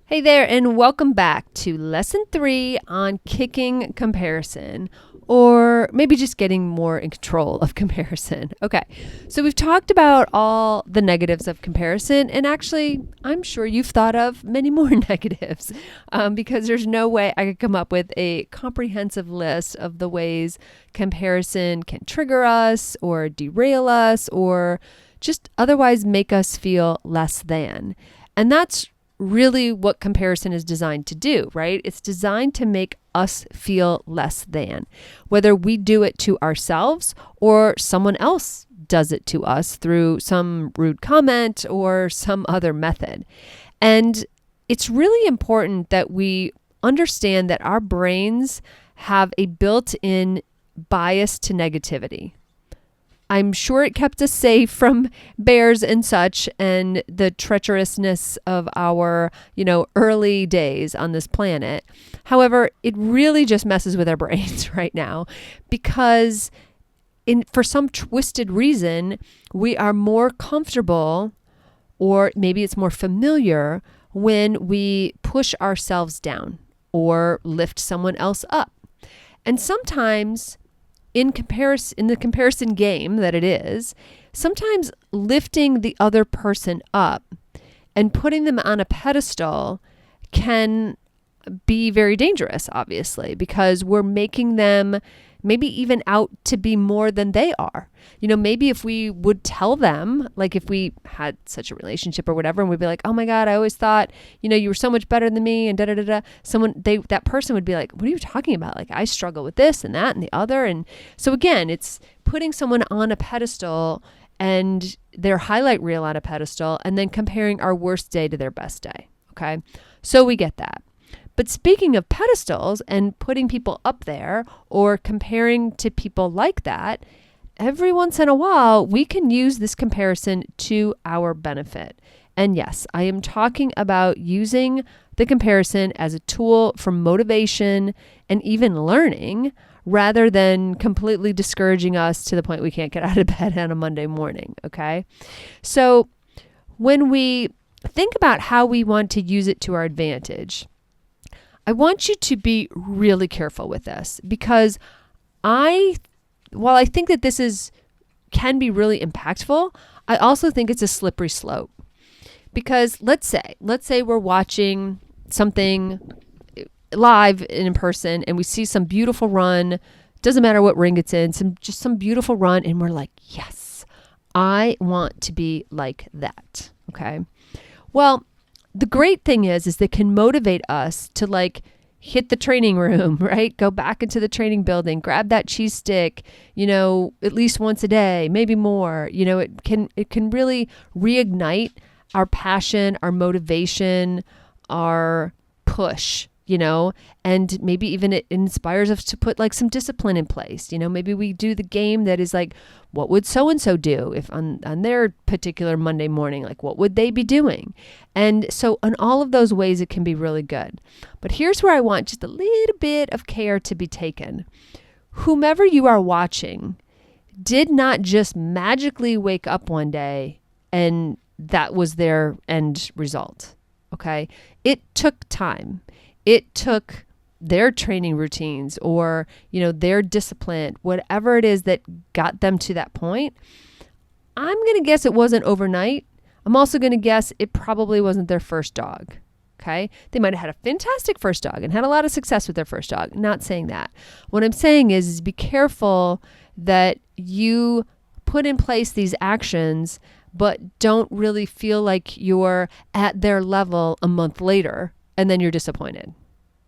Hey there, and welcome back to Lesson 3 on kicking comparison, or maybe just getting more in control of comparison. Okay, so we've talked about all the negatives of comparison, and actually, I'm sure you've thought of many more negatives because there's no way I could come up with a comprehensive list of the ways comparison can trigger us, or derail us, or just otherwise make us feel less than. And that's really what comparison is designed to do, right? It's designed to make us feel less than, whether we do it to ourselves or someone else does it to us through some rude comment or some other method. And it's really important that we understand that our brains have a built-in bias to negativity. I'm sure it kept us safe from bears and such and the treacherousness of our, early days on this planet. However, it really just messes with our brains right now because for some twisted reason, we are more comfortable, or maybe it's more familiar, when we push ourselves down or lift someone else up. And sometimes in the comparison game that it is, sometimes lifting the other person up and putting them on a pedestal can be very dangerous, obviously, because we're making them maybe even out to be more than they are. Maybe if we would tell them, like if we had such a relationship or whatever, and we'd be like, oh my God, I always thought, you were so much better than me and that person would be like, what are you talking about? Like, I struggle with this and that and the other. And so again, it's putting someone on a pedestal and their highlight reel on a pedestal and then comparing our worst day to their best day. Okay. So we get that. But speaking of pedestals and putting people up there or comparing to people like that, every once in a while, we can use this comparison to our benefit. And yes, I am talking about using the comparison as a tool for motivation and even learning rather than completely discouraging us to the point we can't get out of bed on a Monday morning, okay? So when we think about how we want to use it to our advantage, I want you to be really careful with this because while I think that this can be really impactful, I also think it's a slippery slope. Because let's say we're watching something live in person and we see some beautiful run, doesn't matter what ring it's in, some beautiful run, and we're like, yes, I want to be like that. Okay. Well, the great thing is that can motivate us to hit the training room, right? Go back into the training building, grab that cheese stick, at least once a day, maybe more. It can really reignite our passion, our motivation, our push, and maybe even it inspires us to put some discipline in place. Maybe we do the game that is what would so-and-so do if on their particular Monday morning, what would they be doing? And so in all of those ways, it can be really good. But here's where I want just a little bit of care to be taken. Whomever you are watching did not just magically wake up one day and that was their end result. Okay. It took time. It took their training routines or, their discipline, whatever it is that got them to that point. I'm going to guess it wasn't overnight. I'm also going to guess it probably wasn't their first dog. Okay. They might have had a fantastic first dog and had a lot of success with their first dog. Not saying that. What I'm saying is be careful that you put in place these actions, but don't really feel like you're at their level a month later and then you're disappointed.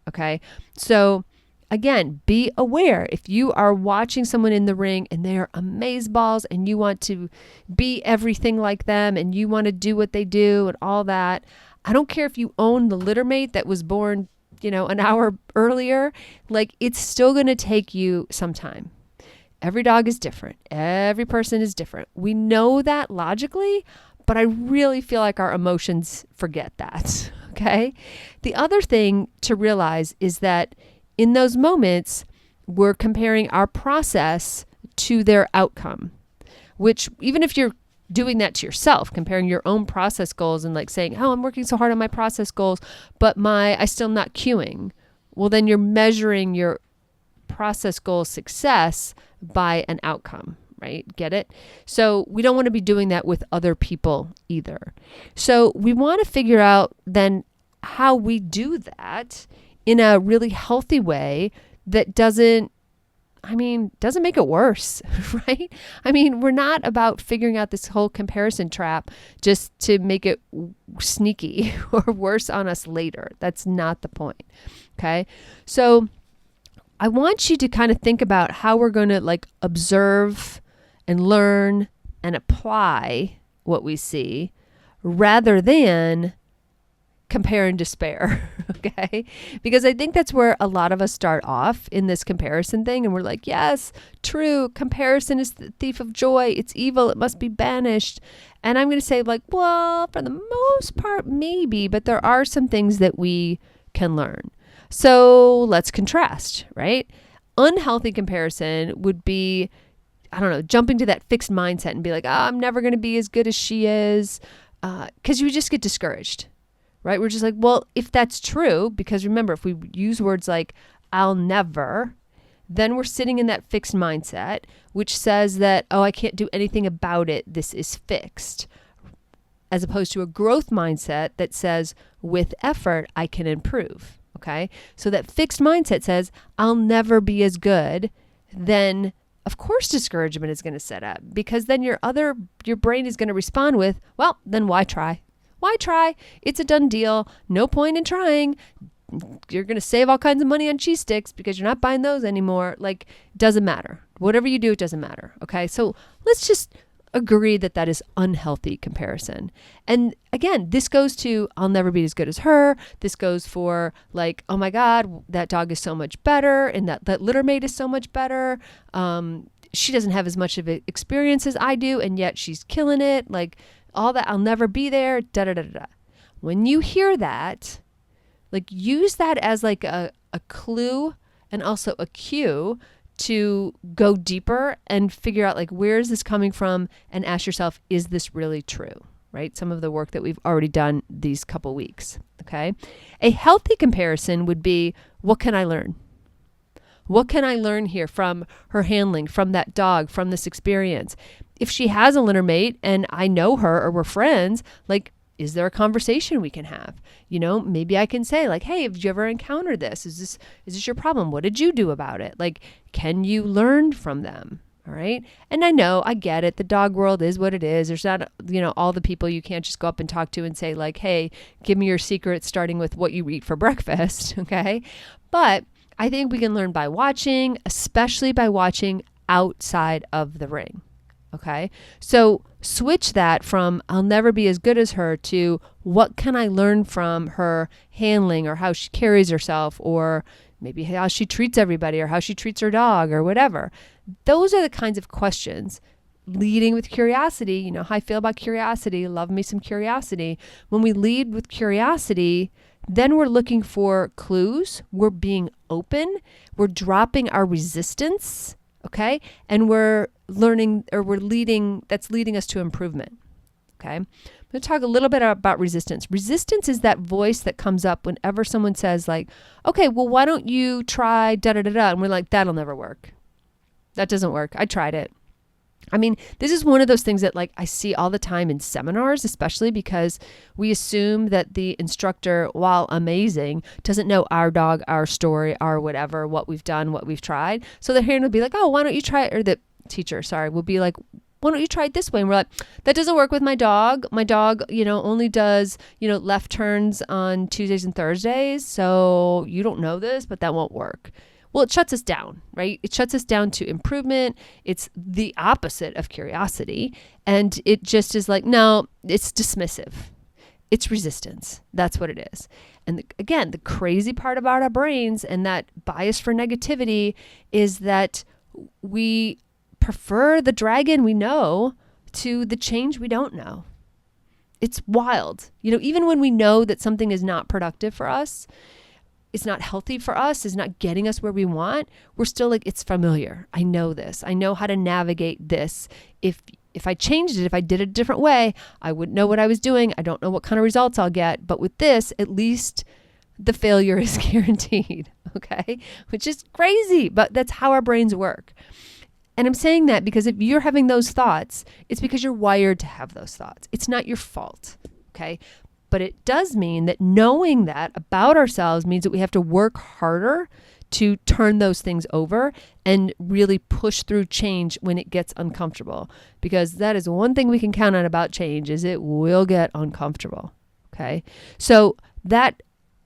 Okay. So again, be aware if you are watching someone in the ring and they're amazeballs and you want to be everything like them and you want to do what they do and all that. I don't care if you own the litter mate that was born, an hour earlier, it's still going to take you some time. Every dog is different. Every person is different. We know that logically, but I really feel like our emotions forget that. Okay. The other thing to realize is that in those moments, we're comparing our process to their outcome, which even if you're doing that to yourself, comparing your own process goals and like saying, oh, I'm working so hard on my process goals, but I still not queuing. Well, then you're measuring your process goal success by an outcome, right? Get it? So we don't want to be doing that with other people either. So we want to figure out then how we do that in a really healthy way that doesn't make it worse, right? I mean, we're not about figuring out this whole comparison trap just to make it sneaky or worse on us later. That's not the point. Okay. So I want you to kind of think about how we're going to like observe and learn and apply what we see rather than compare and despair, okay? Because I think that's where a lot of us start off in this comparison thing. And we're like, yes, true. Comparison is the thief of joy. It's evil. It must be banished. And I'm going to say like, well, for the most part, maybe, but there are some things that we can learn. So let's contrast, right? Unhealthy comparison would be, I don't know, jumping to that fixed mindset and be like, oh, I'm never going to be as good as she is. Because you just get discouraged. Right? We're just like, well, if that's true, because remember, if we use words like, I'll never, then we're sitting in that fixed mindset, which says that, oh, I can't do anything about it. This is fixed. As opposed to a growth mindset that says, with effort, I can improve. Okay? So that fixed mindset says, I'll never be as good. Then, of course, discouragement is going to set up, because then your brain is going to respond with, well, then why try? Why try? It's a done deal. No point in trying. You're going to save all kinds of money on cheese sticks because you're not buying those anymore. Like, doesn't matter. Whatever you do, it doesn't matter. Okay. So let's just agree that that is unhealthy comparison. And again, this goes to, I'll never be as good as her. This goes for like, oh my God, that dog is so much better. And that litter mate is so much better. She doesn't have as much of an experience as I do. And yet she's killing it. Like, all that, I'll never be there, da da da da. When you hear that, like use that as like a clue and also a cue to go deeper and figure out like, where is this coming from? And ask yourself, is this really true? Right? Some of the work that we've already done these couple weeks. Okay. A healthy comparison would be, what can I learn? What can I learn here from her handling, from that dog, from this experience? If she has a litter mate and I know her or we're friends, like, is there a conversation we can have? You know, maybe I can say like, hey, have you ever encountered this? Is this your problem? What did you do about it? Like, can you learn from them? All right. And I get it. The dog world is what it is. There's not, all the people you can't just go up and talk to and say like, hey, give me your secrets starting with what you eat for breakfast. Okay. But I think we can learn by watching, especially by watching outside of the ring. Okay. So switch that from I'll never be as good as her to what can I learn from her handling or how she carries herself or maybe how she treats everybody or how she treats her dog or whatever. Those are the kinds of questions leading with curiosity. How I feel about curiosity. Love me some curiosity. When we lead with curiosity, then we're looking for clues. We're being open. We're dropping our resistance. Okay. And we're learning or that's leading us to improvement. Okay. I'm going to talk a little bit about resistance. Resistance is that voice that comes up whenever someone says like, okay, well, why don't you try da da da da? And we're like, that'll never work. That doesn't work. I tried it. I mean, this is one of those things that like I see all the time in seminars, especially because we assume that the instructor, while amazing, doesn't know our dog, our story, our whatever, what we've done, what we've tried. So the hand will be like, oh, why don't you try it? Or the teacher, will be like, why don't you try it this way? And we're like, that doesn't work with my dog. My dog, only does, left turns on Tuesdays and Thursdays. So you don't know this, but that won't work. Well, it shuts us down, right? It shuts us down to improvement. It's the opposite of curiosity. And it just is like, no, it's dismissive. It's resistance. That's what it is. And again, the crazy part about our brains and that bias for negativity is that we prefer the dragon we know to the change we don't know. It's wild. Even when we know that something is not productive for us, it's not healthy for us, is not getting us where we want, we're still like, it's familiar. I know this. I know how to navigate this. If if I changed it, if I did it a different way, I wouldn't know what I was doing. I don't know what kind of results I'll get. But with this, at least the failure is guaranteed, okay? Which is crazy, but that's how our brains work. And I'm saying that because if you're having those thoughts, it's because you're wired to have those thoughts. It's not your fault, okay? But it does mean that knowing that about ourselves means that we have to work harder to turn those things over and really push through change when it gets uncomfortable. Because that is one thing we can count on about change is it will get uncomfortable, okay? So that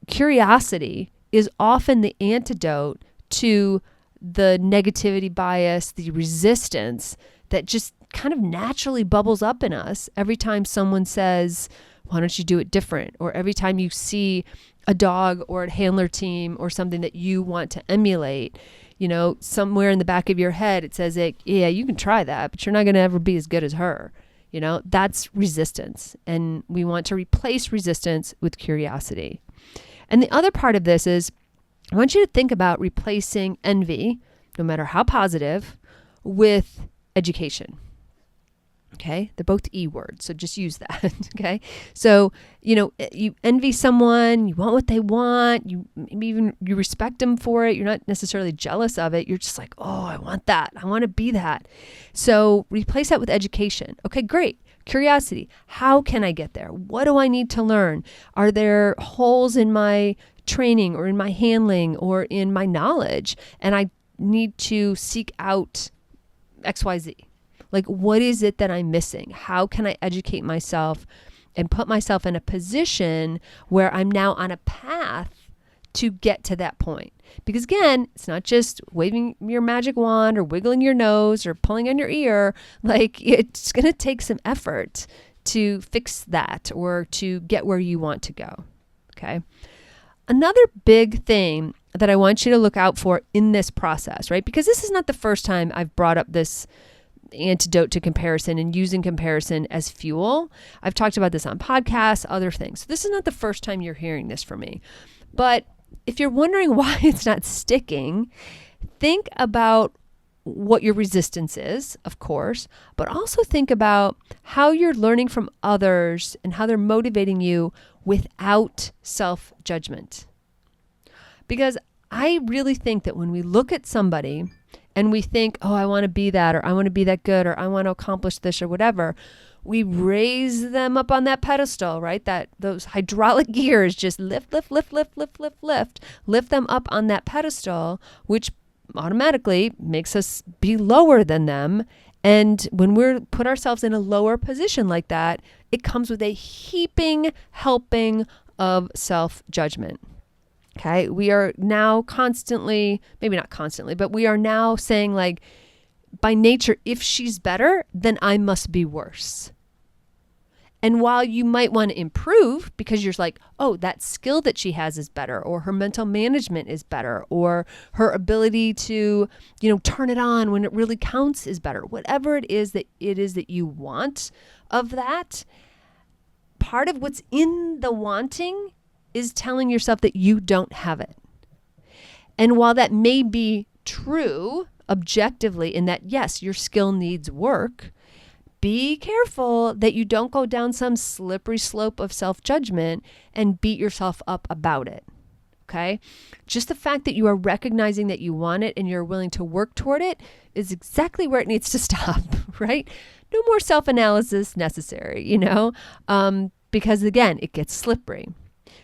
curiosity is often the antidote to the negativity bias, the resistance that just kind of naturally bubbles up in us every time someone says, why don't you do it different? Or every time you see a dog or a handler team or something that you want to emulate, somewhere in the back of your head, it says, yeah, you can try that, but you're not going to ever be as good as her. That's resistance. And we want to replace resistance with curiosity. And the other part of this is, I want you to think about replacing envy, no matter how positive, with education. Okay? They're both E words, so just use that. Okay? So, you envy someone, you want what they want, you respect them for it. You're not necessarily jealous of it. You're just like, oh, I want that. I want to be that. So replace that with education. Okay, great. Curiosity. How can I get there? What do I need to learn? Are there holes in my training or in my handling or in my knowledge? And I need to seek out XYZ. Like, what is it that I'm missing? How can I educate myself and put myself in a position where I'm now on a path to get to that point? Because again, it's not just waving your magic wand or wiggling your nose or pulling on your ear. Like, it's going to take some effort to fix that or to get where you want to go. Okay. Another big thing that I want you to look out for in this process, right? Because this is not the first time I've brought up this antidote to comparison and using comparison as fuel. I've talked about this on podcasts, other things. So this is not the first time you're hearing this from me. But if you're wondering why it's not sticking, think about what your resistance is, of course, but also think about how you're learning from others and how they're motivating you without self-judgment. Because I really think that when we look at somebody and we think, oh, I want to be that, or I want to be that good, or I want to accomplish this, or whatever, we raise them up on that pedestal, right? Those hydraulic gears just lift them up on that pedestal, which automatically makes us be lower than them. And when we put ourselves in a lower position like that, it comes with a heaping helping of self-judgment. Okay, we are now constantly, maybe not constantly, but we are now saying, like, by nature, if she's better, then I must be worse. And while you might want to improve because you're like, oh, that skill that she has is better, or her mental management is better, or her ability to, turn it on when it really counts is better. Whatever it is that you want of that, part of what's in the wanting is telling yourself that you don't have it. And while that may be true objectively in that, yes, your skill needs work, be careful that you don't go down some slippery slope of self-judgment and beat yourself up about it. Okay? Just the fact that you are recognizing that you want it and you're willing to work toward it is exactly where it needs to stop, right? No more self-analysis necessary, because again, it gets slippery.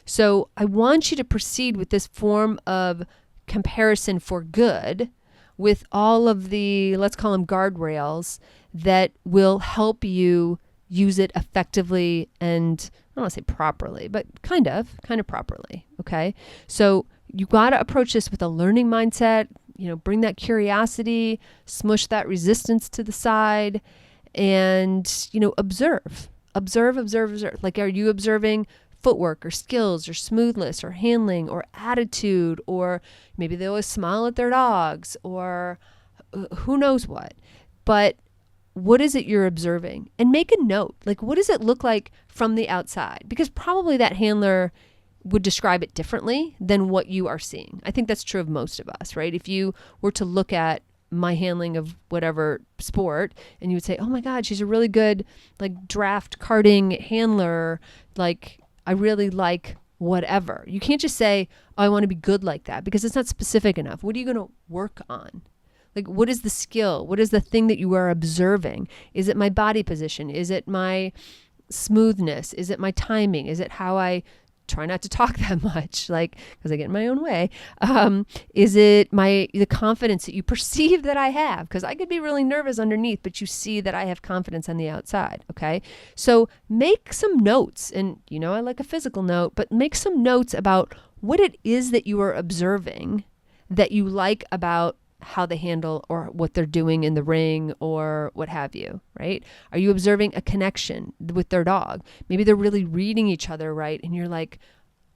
So I want you to proceed with this form of comparison for good with all of the, let's call them guardrails, that will help you use it effectively and I don't want to say properly, but kind of properly. Okay. So you got to approach this with a learning mindset, bring that curiosity, smush that resistance to the side and, observe. Like, are you observing footwork or skills or smoothness or handling or attitude, or maybe they always smile at their dogs, or who knows what. But what is it you're observing? And make a note. Like, what does it look like from the outside? Because probably that handler would describe it differently than what you are seeing. I think that's true of most of us, right? If you were to look at my handling of whatever sport, and you would say, oh my God, she's a really good like draft karting handler. Like, I really like whatever. You can't just say, oh, I want to be good like that, because it's not specific enough. What are you going to work on? Like, what is the skill? What is the thing that you are observing? Is it my body position? Is it my smoothness? Is it my timing? Is it how I try not to talk that much, like, because I get in my own way? Is it the confidence that you perceive that I have? Because I could be really nervous underneath, but you see that I have confidence on the outside. Okay. So make some notes, and I like a physical note, but make some notes about what it is that you are observing that you like about how they handle or what they're doing in the ring or what have you, right? Are you observing a connection with their dog? Maybe they're really reading each other, right? And you're like,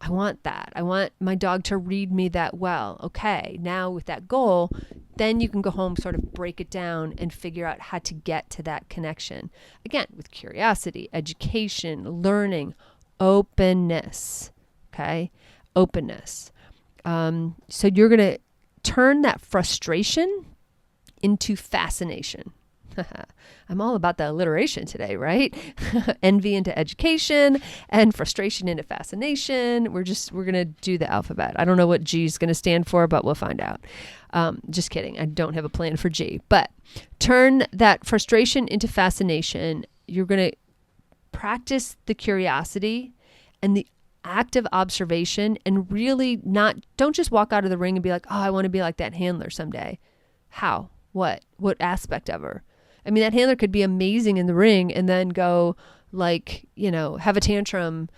I want that. I want my dog to read me that well. Okay, now with that goal, then you can go home, sort of break it down and figure out how to get to that connection. Again, with curiosity, education, learning, openness, okay? Openness. So you're going to turn that frustration into fascination. I'm all about the alliteration today, right? Envy into education and frustration into fascination. We're going to do the alphabet. I don't know what G is going to stand for, but we'll find out. Just kidding. I don't have a plan for G, but turn that frustration into fascination. You're going to practice the curiosity and the active observation, and really don't just walk out of the ring and be like, oh, I want to be like that handler someday. How? What aspect of her? I mean, that handler could be amazing in the ring and then go like, have a tantrum,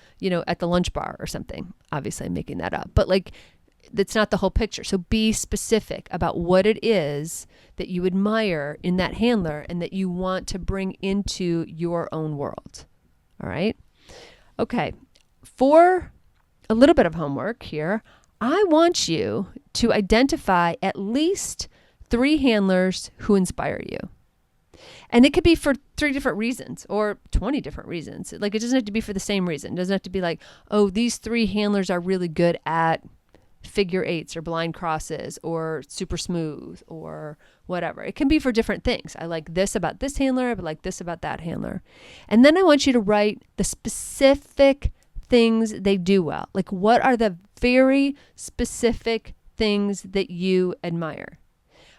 at the lunch bar or something. Obviously I'm making that up, but like, that's not the whole picture. So be specific about what it is that you admire in that handler and that you want to bring into your own world. All right. Okay. For a little bit of homework here, I want you to identify at least 3 handlers who inspire you. And it could be for 3 different reasons or 20 different reasons. Like, it doesn't have to be for the same reason. It doesn't have to be like, oh, these 3 handlers are really good at figure 8s or blind crosses or super smooth or whatever. It can be for different things. I like this about this handler. I like this about that handler. And then I want you to write the specific things they do well. Like, what are the very specific things that you admire?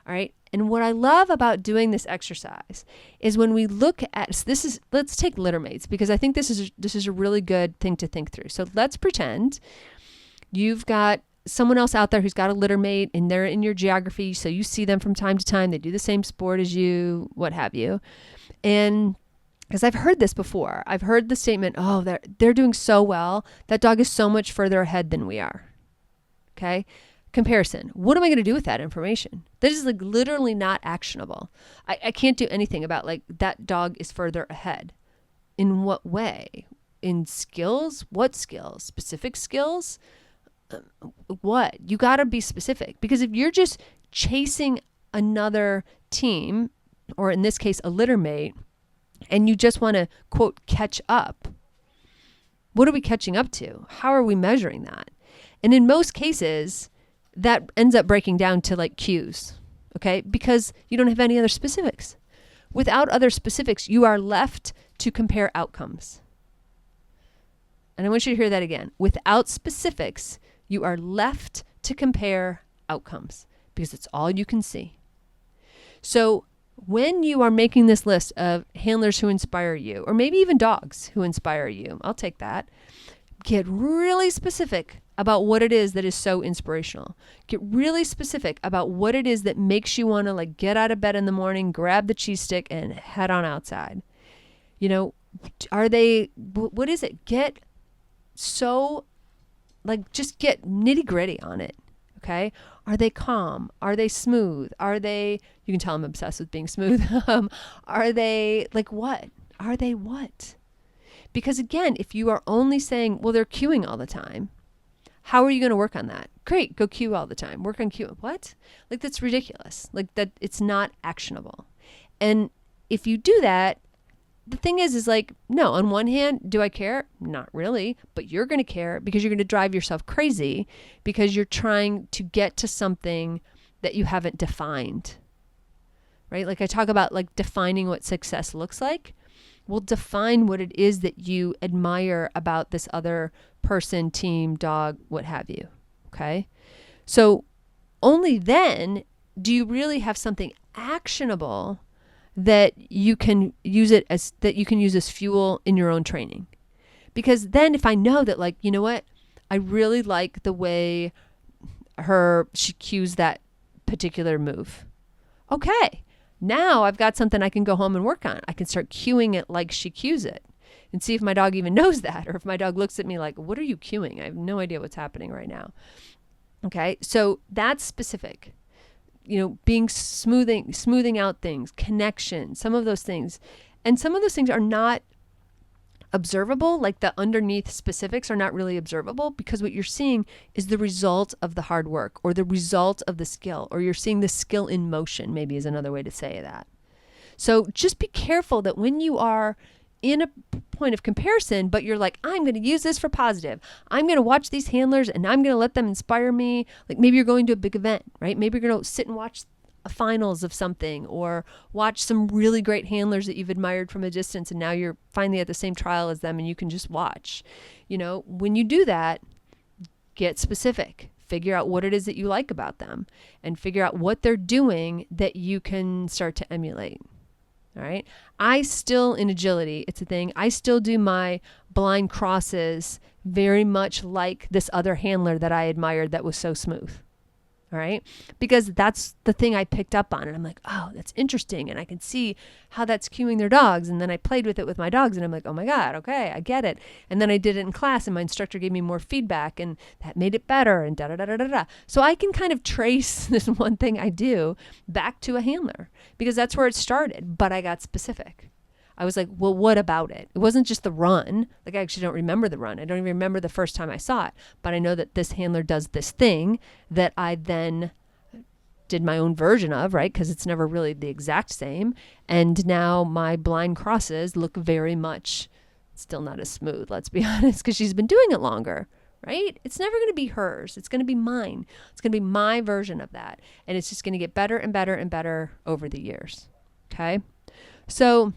All right. And what I love about doing this exercise is when we look at let's take littermates, because I think this is a really good thing to think through. So let's pretend you've got someone else out there who's got a littermate and they're in your geography. So you see them from time to time. They do the same sport as you, what have you. And because I've heard this before, I've heard the statement, oh, they're doing so well. That dog is so much further ahead than we are. Okay. Comparison. What am I going to do with that information? That is like literally not actionable. I can't do anything about like that dog is further ahead. In what way? In skills? What skills? Specific skills? What? You got to be specific, because if you're just chasing another team, or in this case, a littermate, and you just want to, quote, catch up, what are we catching up to? How are we measuring that? And in most cases, that ends up breaking down to like cues, okay? Because you don't have any other specifics. Without other specifics, you are left to compare outcomes. And I want you to hear that again. Without specifics, you are left to compare outcomes, because it's all you can see. So when you are making this list of handlers who inspire you, or maybe even dogs who inspire you, I'll take that. Get really specific about what it is that is so inspirational. Get really specific about what it is that makes you want to like get out of bed in the morning, grab the cheese stick and head on outside. What is it? Get so just get nitty gritty on it. Okay. Are they calm? Are they smooth? You can tell I'm obsessed with being smooth. Are they what? Are they what? Because again, if you are only saying, well, they're cueing all the time, how are you going to work on that? Great. Go cue all the time. Work on cue. What? That's ridiculous. That it's not actionable. And if you do that, the thing is no, on one hand, do I care? Not really, but you're going to care because you're going to drive yourself crazy because you're trying to get to something that you haven't defined. right? Like I talk about like defining what success looks like. Well, define what it is that you admire about this other person, team, dog, what have you. Okay. So only then do you really have something actionable that you can use as fuel in your own training. Because then if I know that, like, you know what, I really like the way she cues that particular move. Okay. Now I've got something I can go home and work on. I can start cueing it like she cues it and see if my dog even knows that, or if my dog looks at me like, what are you cueing? I have no idea what's happening right now. Okay. So that's specific, being smoothing out things, connection, some of those things. And some of those things are not observable, like the underneath specifics are not really observable, because what you're seeing is the result of the hard work or the result of the skill, or you're seeing the skill in motion, maybe is another way to say that. So just be careful that when you are in a point of comparison, but you're like, I'm going to use this for positive. I'm going to watch these handlers and I'm going to let them inspire me. Like maybe you're going to a big event, right? Maybe you're going to sit and watch a finals of something, or watch some really great handlers that you've admired from a distance, and now you're finally at the same trial as them and you can just watch. When you do that, get specific. Figure out what it is that you like about them and figure out what they're doing that you can start to emulate. All right. I still, in agility, it's a thing. I still do my blind crosses very much like this other handler that I admired that was so smooth. All right. Because that's the thing I picked up on. And I'm like, oh, that's interesting. And I can see how that's cueing their dogs. And then I played with it with my dogs and I'm like, oh my God, okay, I get it. And then I did it in class and my instructor gave me more feedback and that made it better and da da da da da da. So I can kind of trace this one thing I do back to a handler because that's where it started. But I got specific. I was like, well, what about it? It wasn't just the run. Like I actually don't remember the run. I don't even remember the first time I saw it, but I know that this handler does this thing that I then did my own version of, right? Because it's never really the exact same. And now my blind crosses look very much still not as smooth, let's be honest, because she's been doing it longer, right? It's never going to be hers. It's going to be mine. It's going to be my version of that. And it's just going to get better and better and better over the years. Okay. So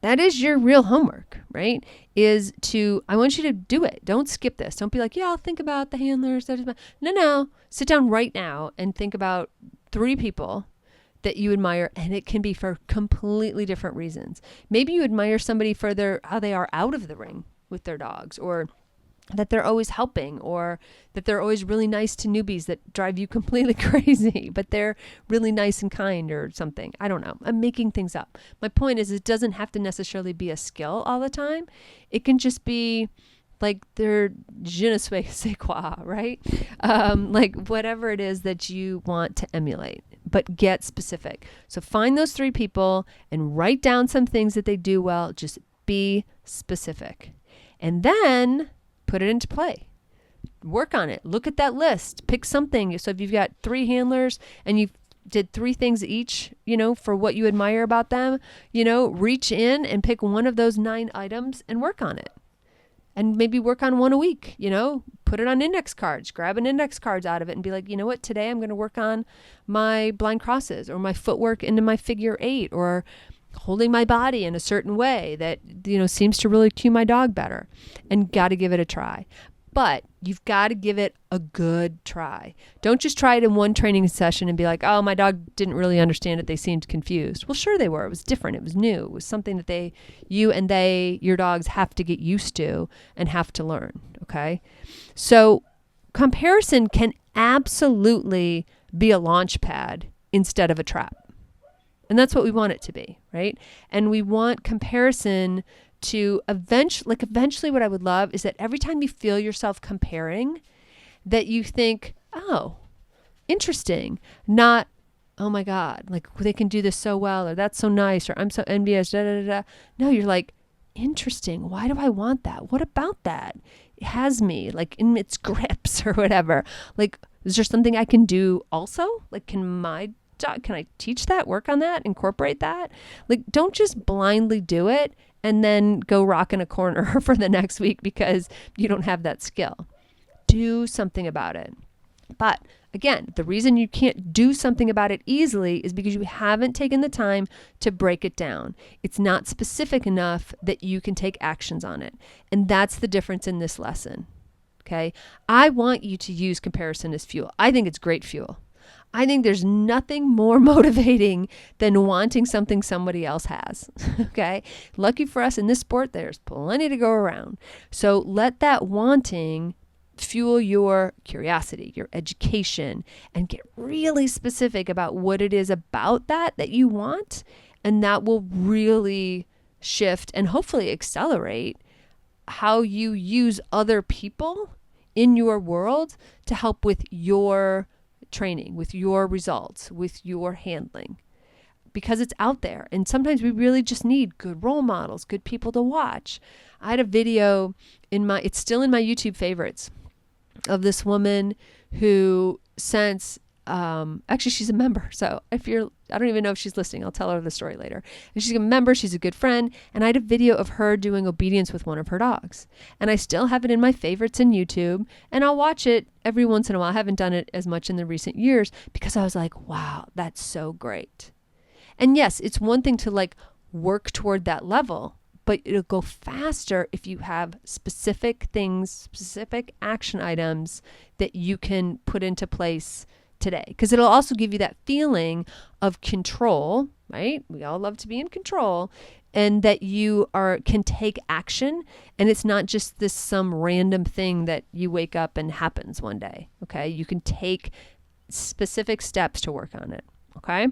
that is your real homework, right? I want you to do it. Don't skip this. Don't be like, yeah, I'll think about the handlers. No. Sit down right now and think about 3 people that you admire, and it can be for completely different reasons. Maybe you admire somebody for how they are out of the ring with their dogs, or that they're always helping, or that they're always really nice to newbies that drive you completely crazy, but they're really nice and kind or something. I don't know. I'm making things up. My point is it doesn't have to necessarily be a skill all the time. It can just be like their je ne sais quoi, right? Like whatever it is that you want to emulate, but get specific. So find those 3 people and write down some things that they do well. Just be specific. And then put it into play. Work on it. Look at that list. Pick something. So if you've got 3 handlers and you did 3 things each, for what you admire about them, reach in and pick one of those 9 items and work on it. And maybe work on one a week, put it on index cards, grab an index cards out of it and be like, you know what, today I'm going to work on my blind crosses or my footwork into my figure 8, or holding my body in a certain way that, seems to really cue my dog better, and got to give it a try. But you've got to give it a good try. Don't just try it in one training session and be like, oh, my dog didn't really understand it. They seemed confused. Well, sure they were. It was different. It was new. It was something that your dogs have to get used to and have to learn. Okay. So comparison can absolutely be a launch pad instead of a trap. And that's what we want it to be, right? And we want comparison to eventually what I would love is that every time you feel yourself comparing, that you think, oh, interesting, not, oh my God, like they can do this so well, or that's so nice, or I'm so envious, da da da da. No, you're like, interesting. Why do I want that? What about that? It has me like in its grips or whatever. Like, is there something I can do also? Like, can I teach that, work on that, incorporate that? Like, don't just blindly do it and then go rock in a corner for the next week because you don't have that skill. Do something about it. But again, the reason you can't do something about it easily is because you haven't taken the time to break it down. It's not specific enough that you can take actions on it. And that's the difference in this lesson. Okay? I want you to use comparison as fuel. I think it's great fuel. I think there's nothing more motivating than wanting something somebody else has. Okay? Lucky for us in this sport, there's plenty to go around. So let that wanting fuel your curiosity, your education, and get really specific about what it is about that you want. And that will really shift and hopefully accelerate how you use other people in your world to help with your training, with your results, with your handling. Because it's out there. And sometimes we really just need good role models, good people to watch. I had a video it's still in my YouTube favorites, of this woman who actually she's a member. So I don't even know if she's listening. I'll tell her the story later. And she's a member. She's a good friend. And I had a video of her doing obedience with one of her dogs. And I still have it in my favorites in YouTube. And I'll watch it every once in a while. I haven't done it as much in the recent years because I was like, wow, that's so great. And yes, it's one thing to work toward that level, but it'll go faster if you have specific things, specific action items that you can put into place today. Because it'll also give you that feeling of control, right? We all love to be in control, and that you can take action, and it's not just some random thing that you wake up and happens one day. Okay? You can take specific steps to work on it. Okay?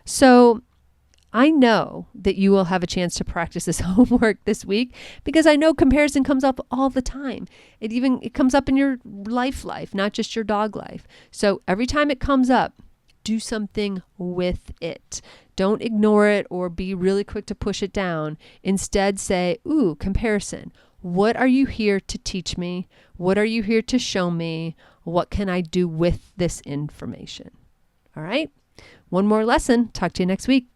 So I know that you will have a chance to practice this homework this week because I know comparison comes up all the time. It comes up in your life, not just your dog life. So every time it comes up, do something with it. Don't ignore it or be really quick to push it down. Instead say, ooh, comparison. What are you here to teach me? What are you here to show me? What can I do with this information? All right. One more lesson. Talk to you next week.